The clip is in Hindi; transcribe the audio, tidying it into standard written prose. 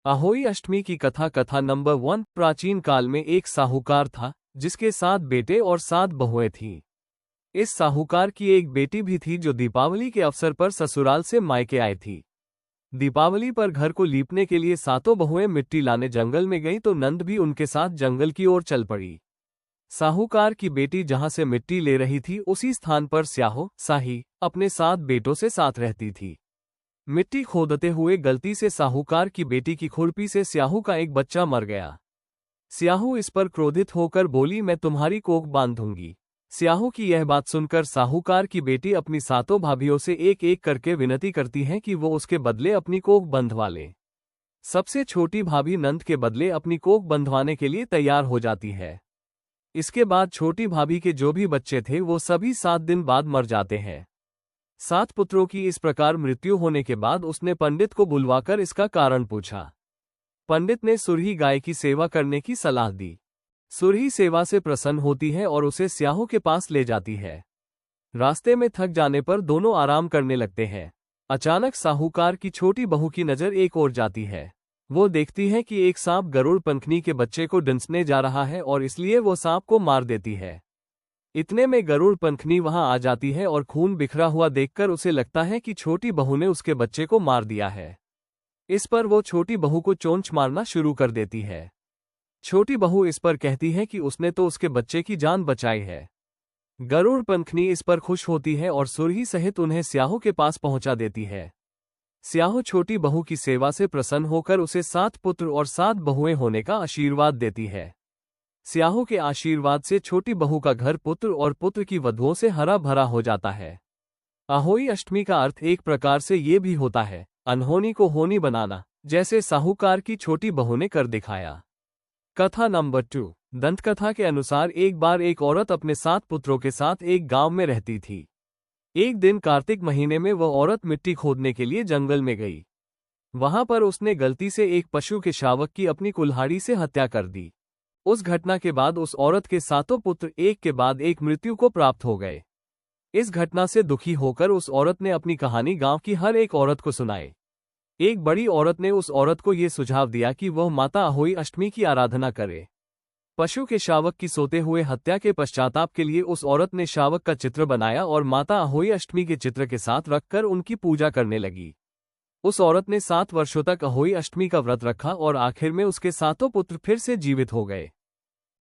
अहोई अष्टमी की कथा नंबर 1। प्राचीन काल में एक साहूकार था जिसके 7 बेटे और 7 बहुएं थीं। इस साहूकार की एक बेटी भी थी जो दीपावली के अवसर पर ससुराल से मायके आई थी। दीपावली पर घर को लीपने के लिए सातों बहुएं मिट्टी लाने जंगल में गईं तो नंद भी उनके साथ जंगल की ओर चल पड़ी। साहूकार की बेटी जहां से मिट्टी ले रही थी उसी स्थान पर स्याहो साही अपने 7 बेटों से साथ रहती थी। मिट्टी खोदते हुए गलती से साहूकार की बेटी की खुरपी से स्याहू का एक बच्चा मर गया। स्याहू इस पर क्रोधित होकर बोली, मैं तुम्हारी कोख बांध दूंगी। स्याहू की यह बात सुनकर साहूकार की बेटी अपनी सातों भाभियों से एक एक करके विनती करती है कि वो उसके बदले अपनी कोख बंधवा ले। सबसे छोटी भाभी नंद के बदले अपनी कोख बंधवाने के लिए तैयार हो जाती है। इसके बाद छोटी भाभी के जो भी बच्चे थे वो सभी 7 दिन बाद मर जाते हैं। 7 पुत्रों की इस प्रकार मृत्यु होने के बाद उसने पंडित को बुलवाकर इसका कारण पूछा। पंडित ने सुरही गाय की सेवा करने की सलाह दी। सुरही सेवा से प्रसन्न होती है और उसे स्याहू के पास ले जाती है। रास्ते में थक जाने पर दोनों आराम करने लगते हैं। अचानक साहूकार की छोटी बहू की नजर एक ओर जाती है। वो देखती है कि एक सांप गरुड़ पंखनी के बच्चे को डंसने जा रहा है और इसलिए वो सांप को मार देती है। इतने में गरुड़ पंखनी वहां आ जाती है और खून बिखरा हुआ देखकर उसे लगता है कि छोटी बहू ने उसके बच्चे को मार दिया है। इस पर वो छोटी बहू को चोंच मारना शुरू कर देती है। छोटी बहू इस पर कहती है कि उसने तो उसके बच्चे की जान बचाई है। गरुड़ पंखनी इस पर खुश होती है और सुरही सहित उन्हें स्याहू के पास पहुंचा देती है। स्याहू छोटी बहू की सेवा से प्रसन्न होकर उसे 7 पुत्र और 7 बहुएं होने का आशीर्वाद देती है। स्याहू के आशीर्वाद से छोटी बहू का घर पुत्र और पुत्र की वधुओं से हरा भरा हो जाता है। अहोई अष्टमी का अर्थ एक प्रकार से ये भी होता है अनहोनी को होनी बनाना, जैसे साहूकार की छोटी बहू ने कर दिखाया। कथा नंबर 2। दंतकथा के अनुसार एक बार एक औरत अपने 7 पुत्रों के साथ एक गांव में रहती थी। एक दिन कार्तिक महीने में वह औरत मिट्टी खोदने के लिए जंगल में गई। वहां पर उसने गलती से एक पशु के शावक की अपनी कुल्हाड़ी से हत्या कर दी। उस घटना के बाद उस औरत के 7 पुत्र एक के बाद एक मृत्यु को प्राप्त हो गए। इस घटना से दुखी होकर उस औरत ने अपनी कहानी गांव की हर एक औरत को सुनाई। एक बड़ी औरत ने उस औरत को ये सुझाव दिया कि वह माता अहोई अष्टमी की आराधना करे। पशु के शावक की सोते हुए हत्या के पश्चाताप के लिए उस औरत ने शावक का चित्र बनाया और माता अहोई अष्टमी के चित्र के साथ रखकर उनकी पूजा करने लगी। उस औरत ने 7 वर्षों तक अहोई अष्टमी का व्रत रखा और आखिर में उसके 7 पुत्र फिर से जीवित हो गए।